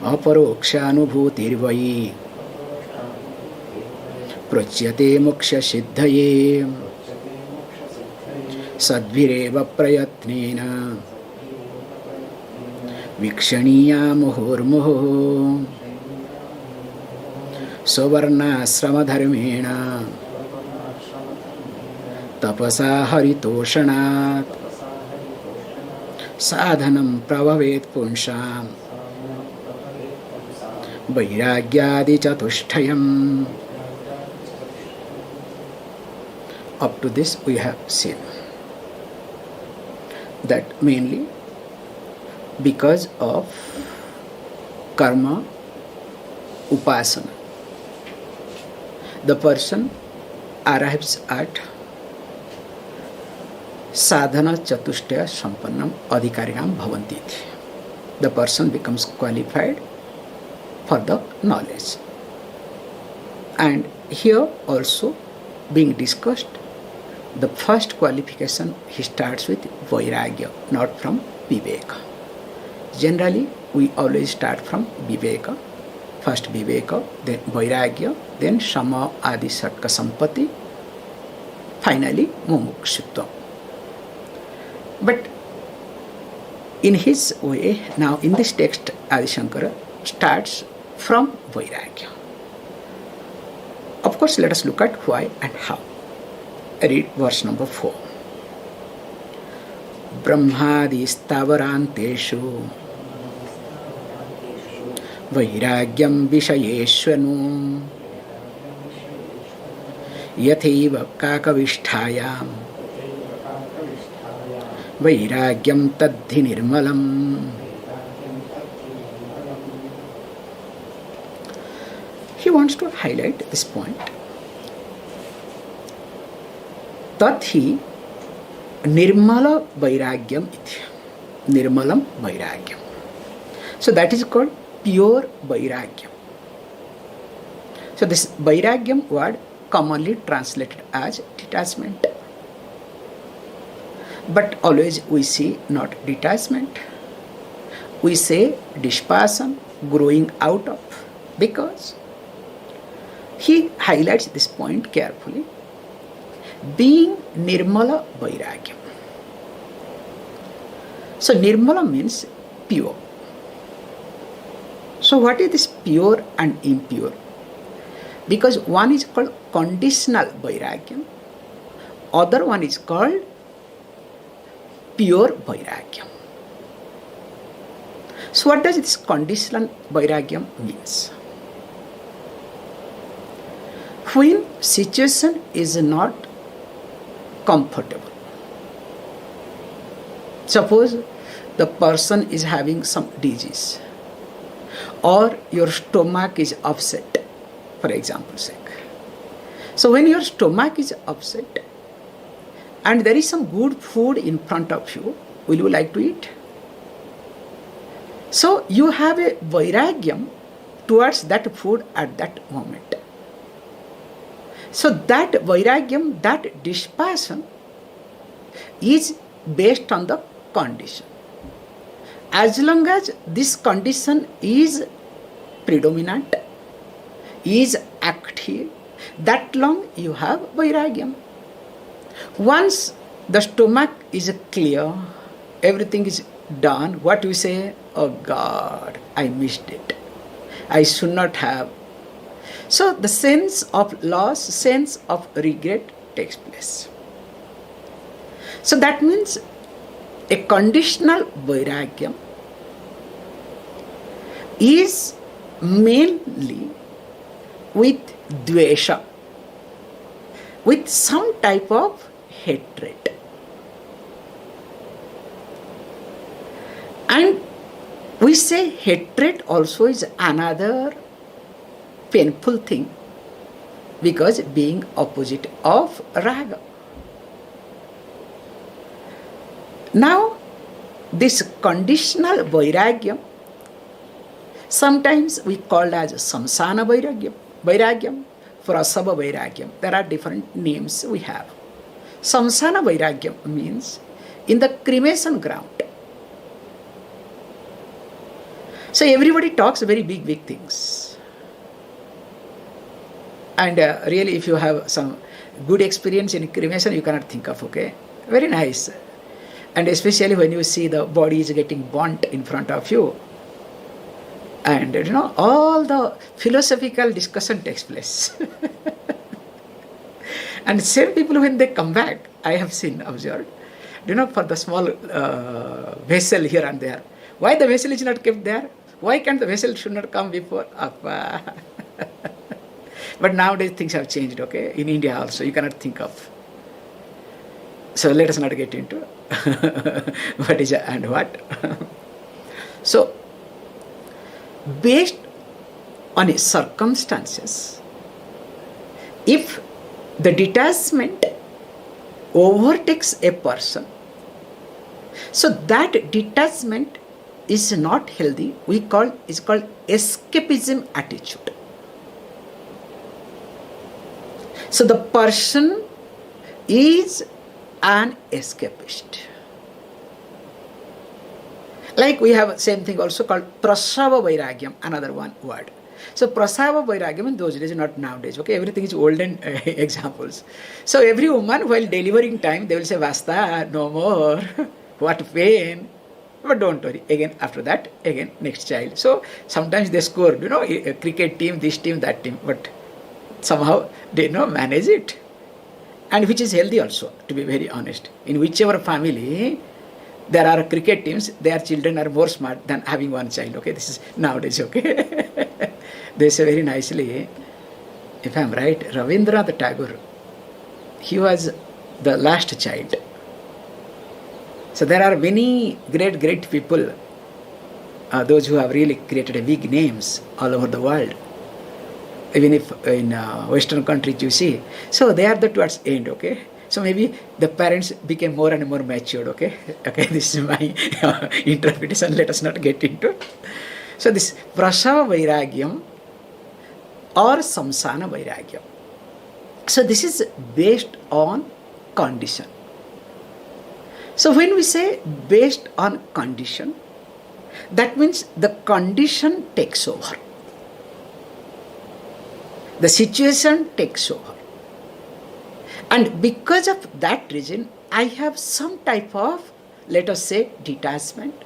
Aparokshanubhuti Verse Pracyate moksha siddhaye sadvireva prayatnena vikṣaniya muhurmuhu savarnasrama dharmena tapasa haritoshanat sadhanam prabhavet punsham vairāgyaṃ. Up to this we have seen that mainly because of karma upasana, the person arrives at sadhana chatushtaya sampannam adhikarinam bhavanti. The person becomes qualified for the knowledge. And here also being discussed, the first qualification he starts with vairāgya, not from viveka. Generally, we always start from viveka. First viveka, then vairāgya, then shama adi satka sampatti, finally mumukshutva. But in his way, now in this text, Adi Shankara starts from vairāgya. Of course, let us look at why and how. Read verse number 4. Brahmādisthāvarānteṣu vairāgyaṃ viṣayeṣvanu yathaiva kākaviṣṭhāyāṃ vairāgyaṃ taddhi nirmalam. He wants to highlight this point. Taddhi nirmala vairāgyaṃ iti. Nirmalam vairāgyaṃ. So that is called pure vairāgyaṃ. So this vairāgyaṃ word commonly translated as detachment. But always we see not detachment. We say dispassion, growing out of, because he highlights this point carefully. Being nirmala vairāgyaṃ. So nirmala means pure. So what is this pure and impure? Because one is called conditional vairāgyaṃ, other one is called pure vairāgyaṃ. So what does this conditional vairāgyaṃ means? When situation is not comfortable. Suppose the person is having some disease, or your stomach is upset, for example's sake. So when your stomach is upset and there is some good food in front of you, will you like to eat? So you have a vairāgyaṃ towards that food at that moment. So that vairāgyaṃ, that dispassion is based on the condition. As long as this condition is predominant, is active, that long you have vairāgyaṃ. Once the stomach is clear, everything is done, what we say? Oh God, I missed it. I should not have. So the sense of loss, sense of regret takes place. So that means a conditional vairāgyaṃ is mainly with dvesha, with some type of hatred. And we say hatred also is another painful thing, because being opposite of raga. Now, this conditional vairāgyaṃ, sometimes we call as samsana vairāgyaṃ, prasava vairāgyaṃ. There are different names we have. Samsana vairāgyaṃ means in the cremation ground. So everybody talks very big things. And really, if you have some good experience in cremation, you cannot think of, okay? Very nice. And especially when you see the body is getting burnt in front of you. And all the philosophical discussion takes place. And same people, when they come back, I have seen, observed, for the small vessel here and there. Why the vessel is not kept there? Why can't the vessel should not come before? But nowadays things have changed, okay? In India also, you cannot think of. So let us not get into what is and what. So, based on circumstances, if the detachment overtakes a person, so that detachment is not healthy. Is called escapism attitude. So the person is an escapist. Like we have same thing also called prasava vairāgyaṃ, another one word. So prasava vairāgyaṃ in those days, not nowadays. Okay, everything is olden examples. So every woman while delivering time, they will say, "Vasta, no more." What pain. But don't worry. Again, after that, again, next child. So sometimes they score, a cricket team, this team, that team. But somehow they manage it. And which is healthy also, to be very honest. In whichever family there are cricket teams, their children are more smart than having one child. Okay, this is nowadays, okay. They say very nicely, if I am right, Rabindranath Tagore, he was the last child. So there are many great people, those who have really created big names all over the world. Even if in Western countries you see, so they are the towards end, okay. So maybe the parents became more and more matured, okay. Okay, this is my interpretation. Let us not get into. So this prasava vairāgyaṃ or samsana vairāgyaṃ. So this is based on condition. So when we say based on condition, that means the condition takes over. The situation takes over. And because of that reason, I have some type of, let us say, detachment.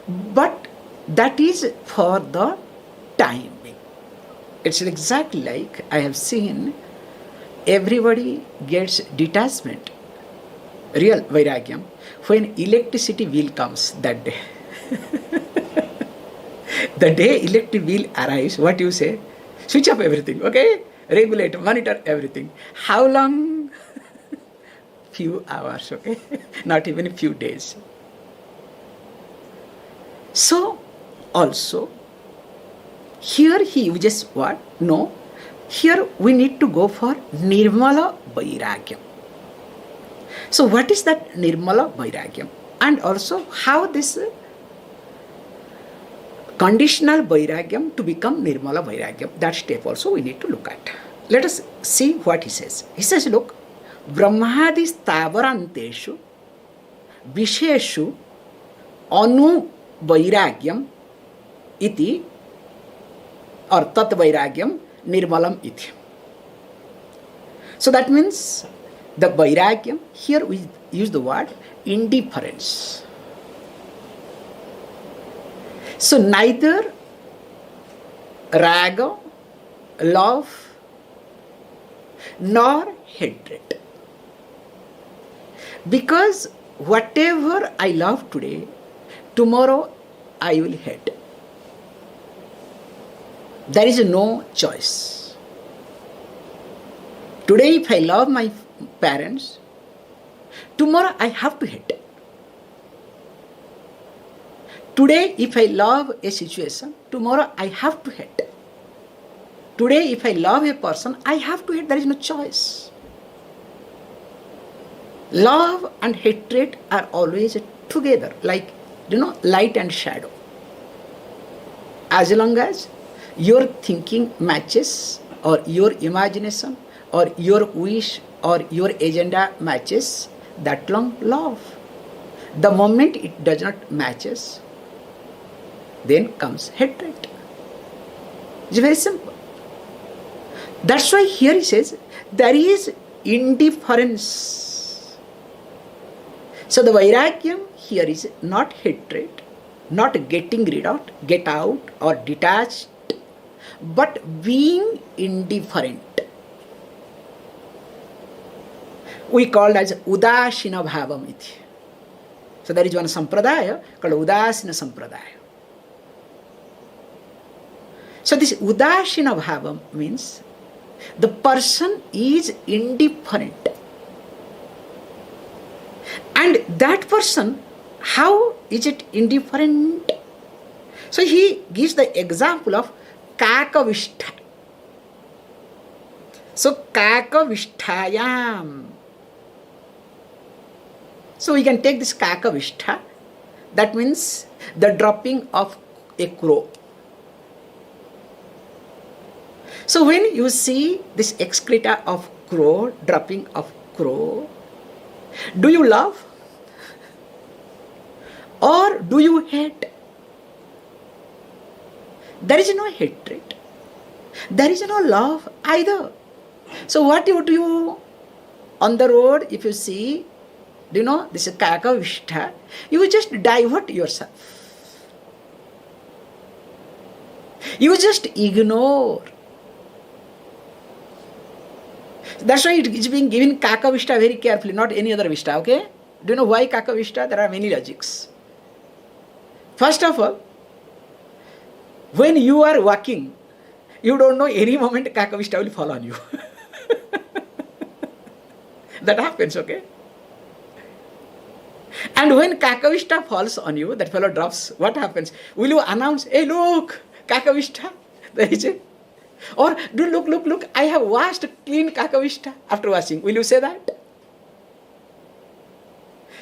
But that is for the time being. It's exactly like I have seen everybody gets detachment, real vairāgyaṃ, when electricity bill comes that day. The day electric bill arrives, what you say? Switch off everything, okay? Regulate, monitor everything. How long? Few hours, okay? Not even a few days. So, also, here he uses what? No. Here we need to go for nirmala vairāgyaṃ. So, what is that nirmala vairāgyaṃ? And also, how this conditional vairāgyaṃ to become nirmala vairāgyaṃ. That step also we need to look at. Let us see what he says. He says, look, brahmādisthāvarānteṣu viṣayeṣvanu anu vairāgyaṃ iti or tat vairāgyaṃ nirmalam iti. So that means the vairāgyaṃ, here we use the word indifference. So neither raga, love, nor hatred. Because whatever I love today, tomorrow I will hate. There is no choice. Today if I love my parents, tomorrow I have to hate. Today if I love a situation, tomorrow I have to hate. Today if I love a person, I have to hate. There is no choice. Love and hatred are always together, like, light and shadow. As long as your thinking matches, or your imagination, or your wish, or your agenda matches, that long love. The moment it does not matches, then comes hatred. It's very simple. That's why here he says there is indifference. So the vairāgyaṃ here is not hatred, not getting rid of, get out or detached, but being indifferent. We call as udāsina bhavam iti. So there is one sampradaya called udāsina sampradaya. So this udāsina bhavam means the person is indifferent. And that person, how is it indifferent? So he gives the example of kākaviṣṭhā. So kākaviṣṭhāyāṃ. So we can take this kākaviṣṭhā, that means the dropping of a crow. So when you see this excreta of crow, dropping of crow, do you love or do you hate? There is no hatred. There is no love either. So what you do on the road, if you see, this is kākaviṣṭhā, you just divert yourself. You just ignore. That's why it is being given kākaviṣṭhā very carefully, not any other viṣṭhā, okay? Do you know why kākaviṣṭhā? There are many logics. First of all, when you are walking, you don't know any moment kākaviṣṭhā will fall on you. That happens, okay? And when kākaviṣṭhā falls on you, that fellow drops, what happens? Will you announce, hey look, kākaviṣṭhā, there is it? Or do look, I have washed clean kākaviṣṭhā after washing. Will you say that?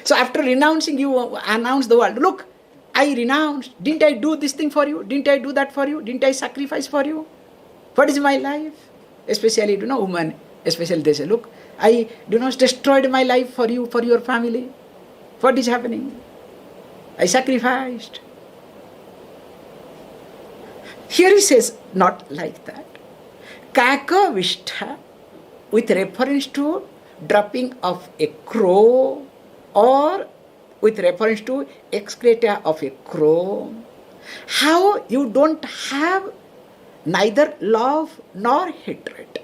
So after renouncing, you announce the world, look, I renounced. Didn't I do this thing for you? Didn't I do that for you? Didn't I sacrifice for you? What is my life? Especially, women, especially they say, look, I destroyed my life for you, for your family. What is happening? I sacrificed. Here he says, not like that. kākaviṣṭhā, with reference to dropping of a crow or with reference to excreta of a crow. How you don't have neither love nor hatred.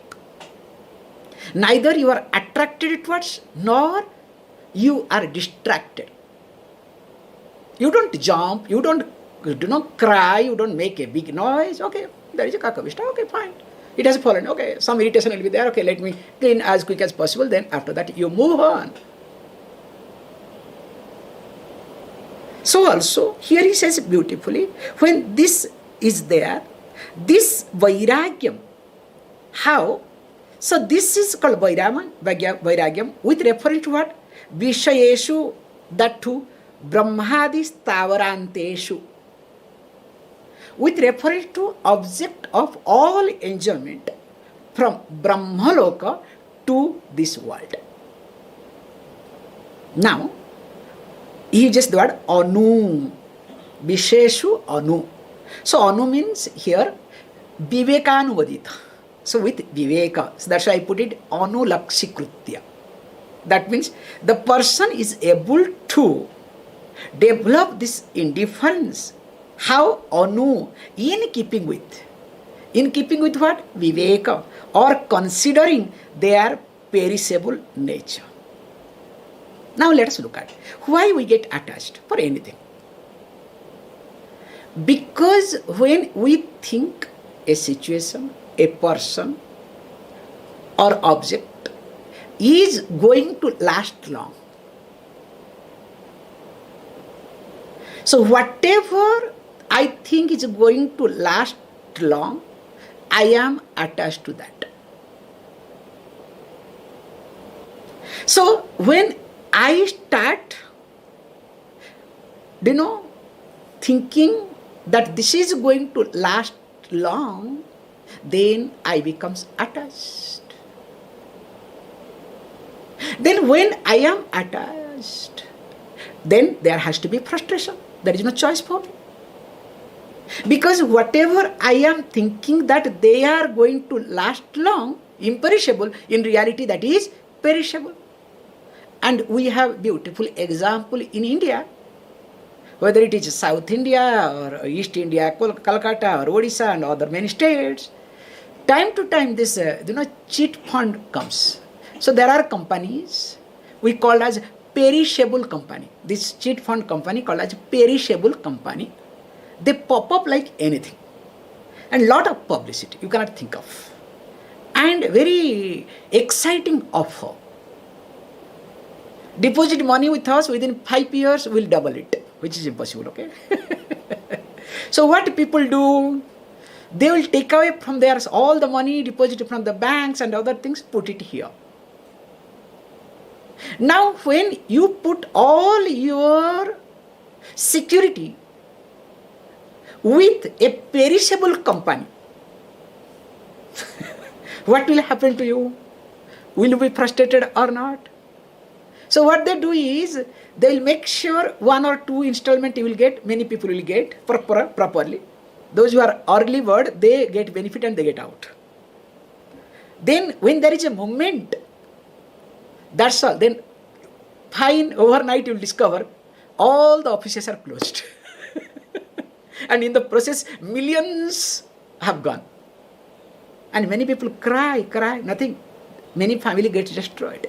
Neither you are attracted towards nor you are distracted. You don't jump, you don't cry, you don't make a big noise. Okay, there is a kākaviṣṭhā, okay, fine. It has fallen, okay, some irritation will be there, okay, let me clean as quick as possible, then after that you move on. So also, here he says beautifully, when this is there, this vairāgyaṃ, how? So this is called vairāgyaṃ with reference to what? Viṣayeṣvanu, that too, brahmādisthāvarānteṣu. With reference to object of all enjoyment from brahma-loka to this world. Now, he just the word anu, viṣeṣu anu. So anu means here vivekānuvadita. So with viveka, so that's why I put it anu lakṣikritya. That means the person is able to develop this indifference. How? Anu, in keeping with what? Viveka, or considering their perishable nature. Now let us look at why we get attached for anything. Because when we think a situation, a person or object is going to last long. So whatever I think is going to last long, I am attached to that. So when I start, thinking that this is going to last long, then I becomes attached. Then when I am attached, then there has to be frustration. There is no choice for me. Because whatever I am thinking that they are going to last long, imperishable, in reality that is perishable. And we have beautiful example in India, whether it is South India or East India, Calcutta or Odisha and other many states. Time to time this cheat fund comes. So there are companies we call as perishable company. This cheat fund company called as perishable company. They pop up like anything. And lot of publicity you cannot think of. And very exciting offer. Deposit money with us, within 5 years we'll double it, which is impossible, okay? So what people do? They will take away from theirs all the money deposited from the banks and other things, put it here. Now when you put all your security with a perishable company, what will happen to you? Will you be frustrated or not? So what they do is, they will make sure 1 or 2 installment you will get, many people will get properly. Those who are early bird, they get benefit and they get out. Then when there is a movement, that's all. Then fine, overnight you will discover all the offices are closed. And in the process, millions have gone. And many people cry, nothing. Many family gets destroyed.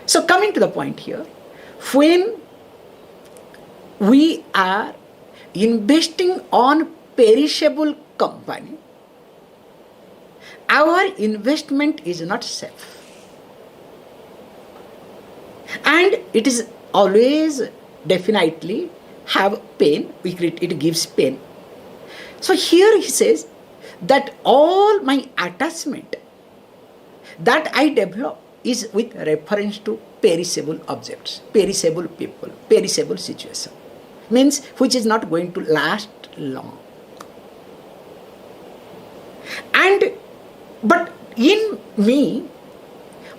So coming to the point here, when we are investing on perishable company, our investment is not safe. And it is always definitely have pain, it gives pain. So here he says that all my attachment that I develop is with reference to perishable objects, perishable people, perishable situation. Means which is not going to last long. But in me,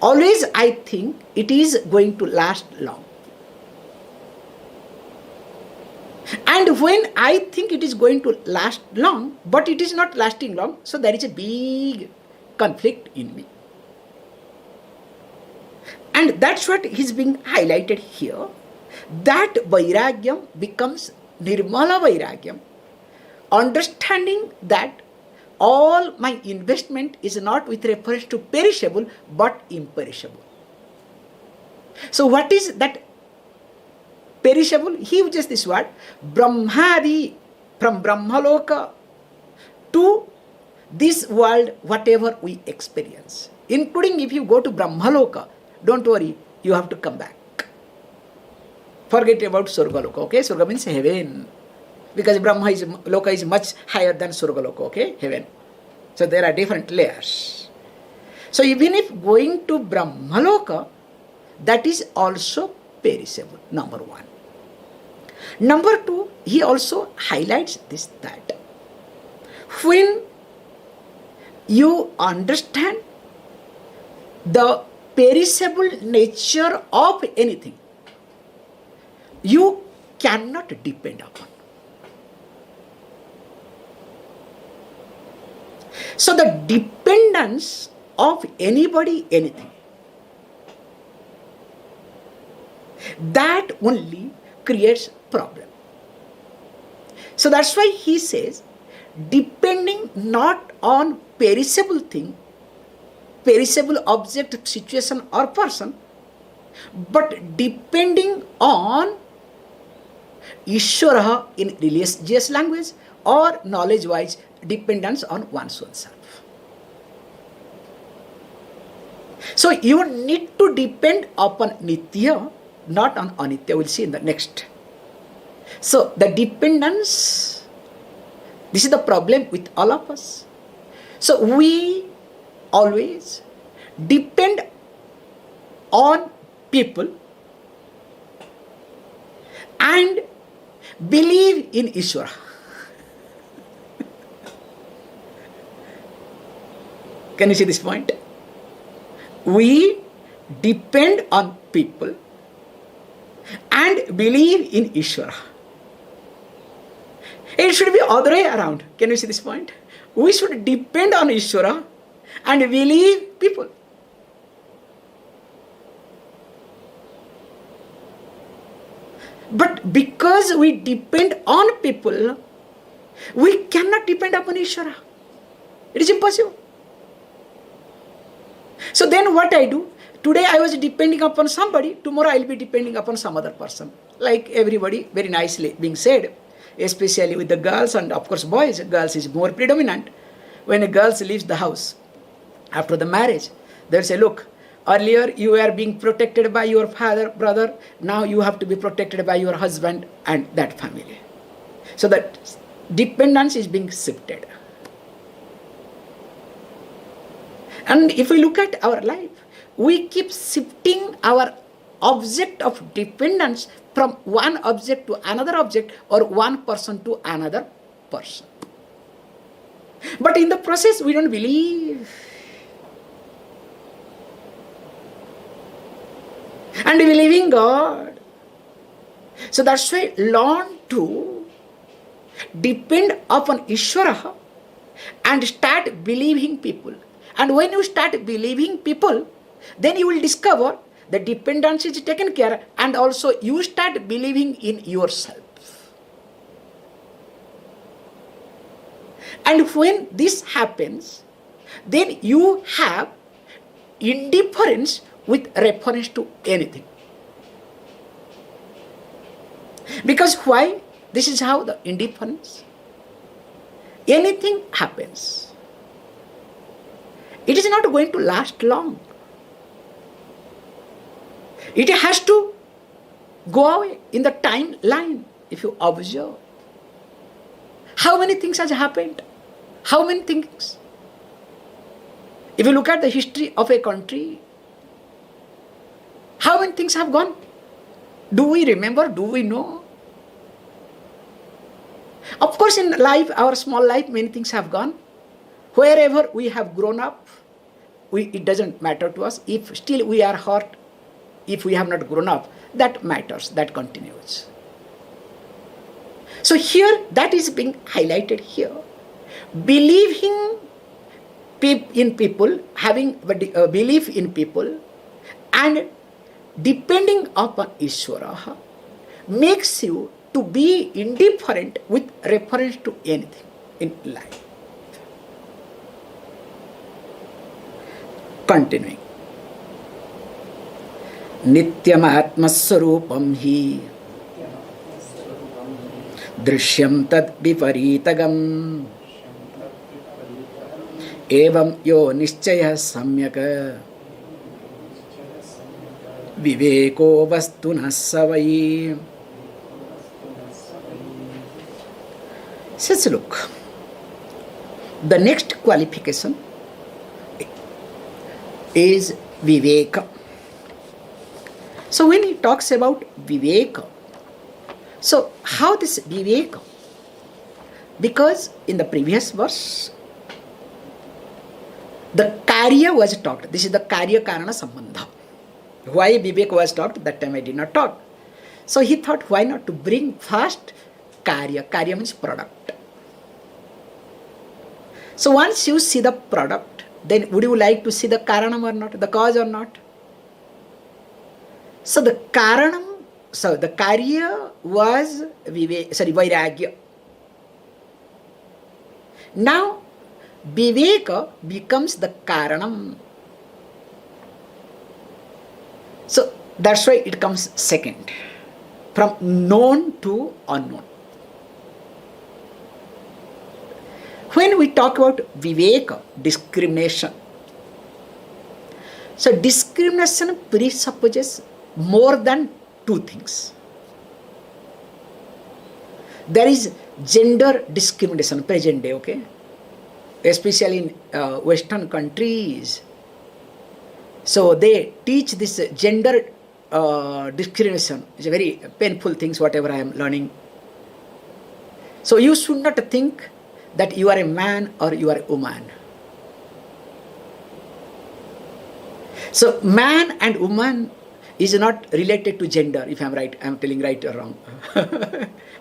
always I think it is going to last long. And when I think it is going to last long, but it is not lasting long, so there is a big conflict in me. And that's what is being highlighted here, that vairāgyaṃ becomes nirmala vairāgyaṃ, understanding that all my investment is not with reference to perishable but imperishable. So what is that perishable? He uses this word brahmādi, from brahma-loka to this world, whatever we experience. Including if you go to brahma-loka, don't worry, you have to come back. Forget about surga-loka, okay? Surga means heaven. Because Brahma-loka is much higher than surga-loka, okay? Heaven. So there are different layers. So even if going to brahma-loka, that is also perishable, number one. Number two, he also highlights this, that when you understand the perishable nature of anything, you cannot depend upon. So the dependence of anybody, anything, that only creates problem. So that's why he says, depending not on perishable thing, perishable object, situation or person, but depending on Ishvara in religious language or knowledge-wise dependence on one's own self. So you need to depend upon Nitya, not on Anitya. We'll see in the next. So the dependence, this is the problem with all of us. So we always depend on people and believe in Ishvara. Can you see this point? We depend on people and believe in Ishvara. It should be other way around. Can you see this point? We should depend on Ishvara and believe people. But because we depend on people, we cannot depend upon Ishvara. It is impossible. So then what I do? Today I was depending upon somebody, tomorrow I will be depending upon some other person. Like everybody, very nicely being said, especially with the girls and of course boys. Girls is more predominant. When a girl leaves the house after the marriage, they'll say, look, earlier you were being protected by your father, brother, now you have to be protected by your husband and that family. So that dependence is being shifted. And if we look at our life, we keep shifting our object of dependence from one object to another object or one person to another person. But in the process, we don't believe. And believe in God. So that's why learn to depend upon Ishvara and start believing people. And when you start believing people, then you will discover the dependence is taken care and also you start believing in yourself. And when this happens, then you have indifference with reference to anything. Because why? This is how the indifference. Anything happens. It is not going to last long. It has to go away in the timeline if you observe. How many things has happened? How many things? If you look at the history of a country, how many things have gone? Do we remember? Do we know? Of course, in life, our small life, many things have gone. Wherever we have grown up, it doesn't matter to us. If still we are hurt, if we have not grown up, that matters, that continues. So here, that is being highlighted here. Believing in people, having belief in people, and depending upon Ishvara makes you to be indifferent with reference to anything in life. Continuing. Nityam atmaswarupam hi drishyam tad viparītagam evam yo nischaya samyaka viveko vastuna savai. Let's look. The next qualification is viveka. So when he talks about viveka, so how this viveka? Because in the previous verse, the karya was talked. This is the karya karana sambandha. Why viveka was talked? That time I did not talk. So he thought, why not to bring first karya? Karya means product. So once you see the product, then would you like to see the karanam or not, the cause or not? So the karanam, so the karya was vairāgya. Now viveka becomes the karanam. So that's why it comes second, from known to unknown. When we talk about viveka, discrimination, so discrimination presupposes more than two things. There is gender discrimination, present day, okay? Especially in Western countries. So they teach this gender discrimination. It's a very painful thing, whatever I am learning. So you should not think that you are a man or you are a woman. So man and woman is not related to gender, if I am right, I am telling right or wrong.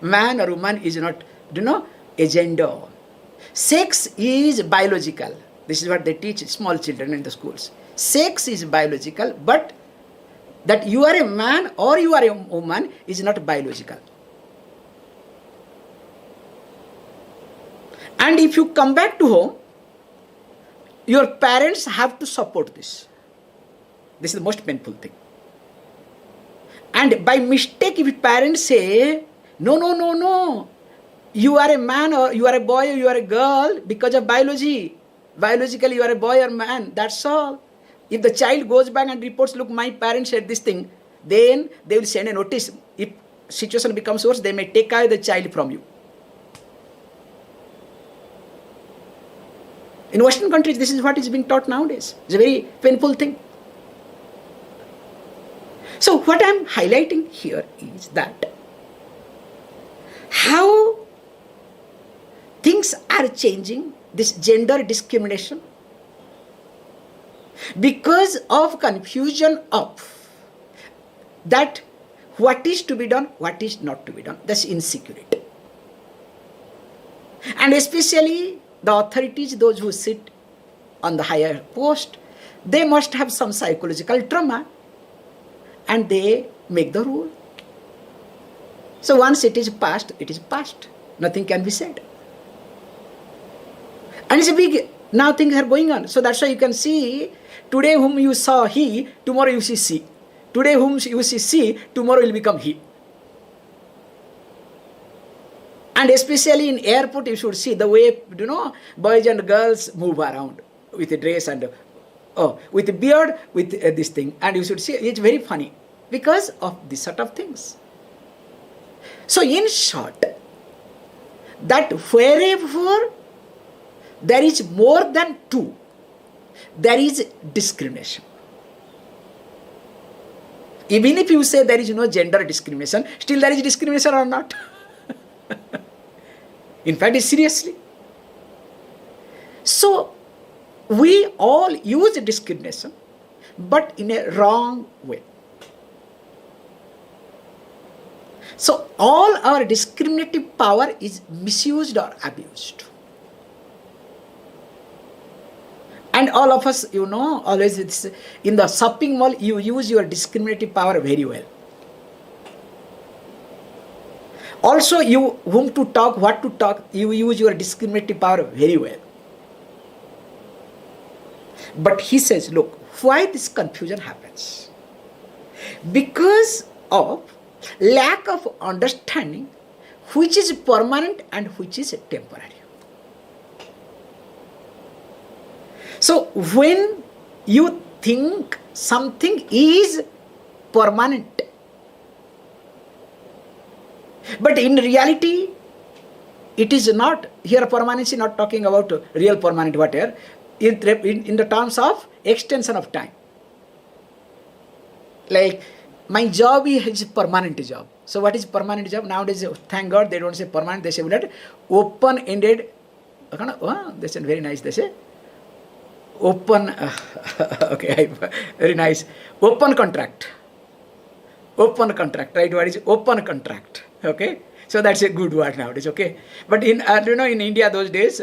Man or woman is not a gender. Sex is biological. This is what they teach small children in the schools. Sex is biological, but that you are a man or you are a woman is not biological. And if you come back to home, your parents have to support this. This is the most painful thing. And by mistake, if parents say, no, you are a man or you are a boy or you are a girl because of biology. Biologically, you are a boy or man. That's all. If the child goes back and reports, look, my parents said this thing, then they will send a notice. If situation becomes worse, they may take away the child from you. In Western countries, this is what is being taught nowadays. It's a very painful thing. So what I am highlighting here is that how things are changing, this gender discrimination, because of confusion of that what is to be done, what is not to be done. That's insecurity. And especially the authorities, those who sit on the higher post, they must have some psychological trauma and they make the rule. So once it is passed, it is passed. Nothing can be said. And it's a big, now things are going on. So that's why you can see, today whom you saw he, tomorrow you see she. Today whom you see she, tomorrow will become he. And especially in airport, you should see the way, boys and girls move around with a dress and, with a beard, with this thing. And you should see, it's very funny because of this sort of things. So in short, that wherever there is more than two, there is discrimination. Even if you say there is no gender discrimination, still there is discrimination or not? In fact, it's seriously. So, we all use discrimination, but in a wrong way. So, all our discriminative power is misused or abused. And all of us, always it's in the shopping mall, you use your discriminative power very well. Also, you whom to talk, what to talk, you use your discriminative power very well. But he says, look, why this confusion happens? Because of lack of understanding which is permanent and which is temporary. So, when you think something is permanent, but in reality, it is not. Here, permanency not talking about real permanent whatever, in the terms of extension of time. Like, my job is permanent job. So, what is permanent job? Nowadays, thank God, they don't say permanent, they say open-ended. They say very nice, they say. Okay, very nice. Open contract. Open contract, right? What is open contract? Okay, so that's a good word nowadays. Okay, but in in India those days,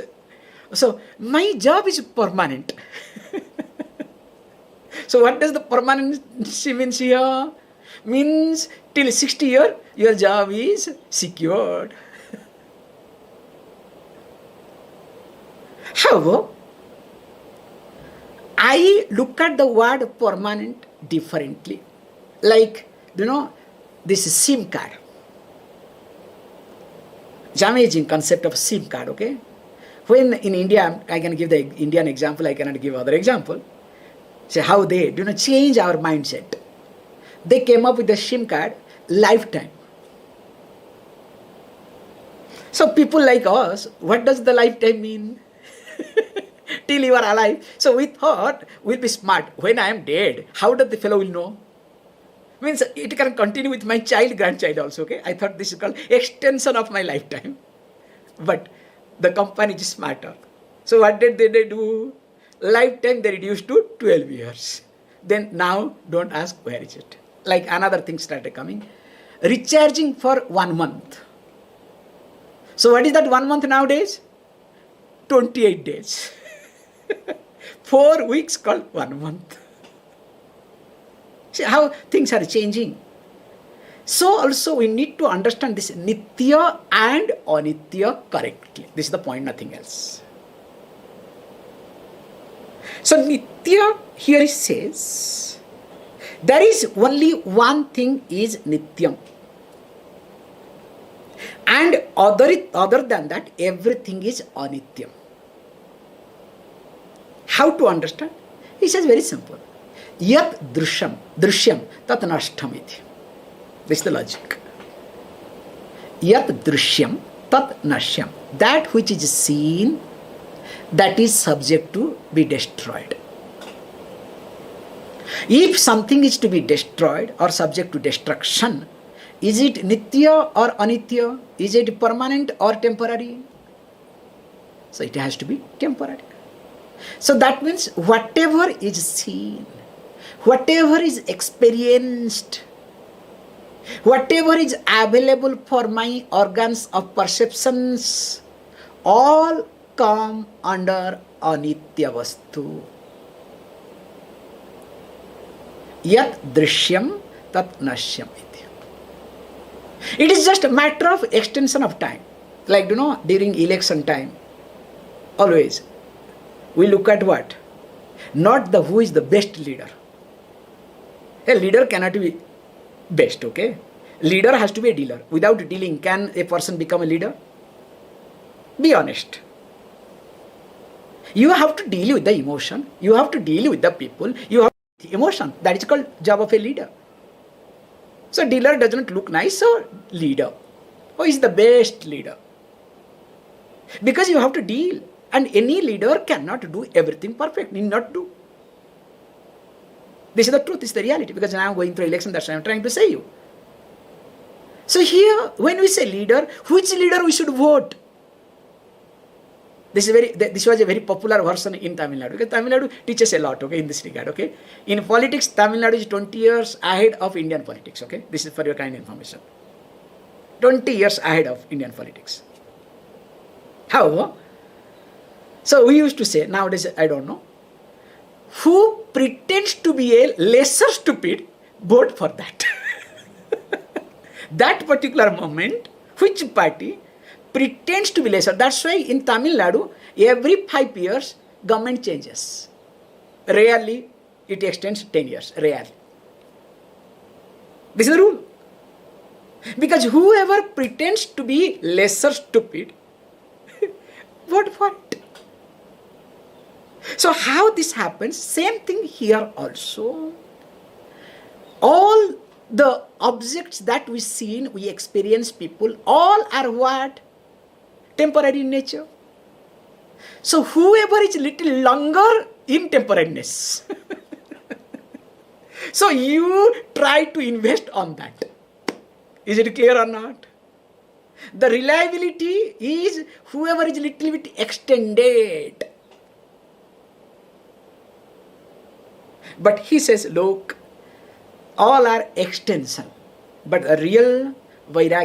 so my job is permanent. So what does the permanency means here? Means till 60 years your job is secured. However, I look at the word permanent differently. Like, this is SIM card. It's amazing concept of SIM card, okay? When in India, I can give the Indian example, I cannot give other example. Say how they, change our mindset. They came up with the SIM card, lifetime. So people like us, what does the lifetime mean? Till you are alive. So we thought we'll be smart. When I am dead, how does the fellow will know? Means it can continue with my child, grandchild also. Okay, I thought this is called extension of my lifetime. But the company is smarter. So what did they do? Lifetime they reduced to 12 years. Then now don't ask where is it. Like another thing started coming. Recharging for 1 month. So what is that 1 month nowadays? 28 days. 4 weeks called 1 month. See how things are changing. So also we need to understand this nitya and anitya correctly. This is the point, nothing else. So nitya here it says, there is only one thing is nityam. And other than that, everything is anityam. How to understand? He says very simple. Yat drishyam tat nashtam iti. This is the logic. Yat drishyam tat nashyam. That which is seen, that is subject to be destroyed. If something is to be destroyed or subject to destruction, is it nitya or anitya? Is it permanent or temporary? So it has to be temporary. So that means whatever is seen, whatever is experienced, whatever is available for my organs of perceptions, all come under anitya vastu. Yat drishyam tat nashyam iti. It is just a matter of extension of time. Like, during election time, always we look at what? Not the who is the best leader. A leader cannot be best, okay? Leader has to be a dealer. Without dealing, can a person become a leader? Be honest. You have to deal with the emotion. You have to deal with the people. You have the emotion. That is called job of a leader. So dealer doesn't look nice, so leader. Who is the best leader? Because you have to deal. And any leader cannot do everything perfect. Need not do. This is the truth, this is the reality. Because now I am going through election, that's what I am trying to say you. So here, when we say leader, which leader we should vote? This was a very popular version in Tamil Nadu. Because Tamil Nadu teaches a lot, okay, in this regard, okay. In politics, Tamil Nadu is 20 years ahead of Indian politics, okay. This is for your kind information. 20 years ahead of Indian politics. However, so we used to say, nowadays I don't know, who pretends to be a lesser stupid, vote for that. That particular moment, which party pretends to be lesser. That's why in Tamil Nadu, every 5 years, government changes. Rarely, it extends 10 years. Rarely. This is the rule. Because whoever pretends to be lesser stupid, vote for it. So how this happens? Same thing here also. All the objects that we see, we experience, people, all are what? Temporary in nature. So whoever is little longer in temporariness, so you try to invest on that. Is it clear or not? The reliability is whoever is little bit extended. But he says, look, all are extension. But a real real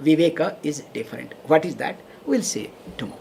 viveka is different. What is that? We'll see tomorrow.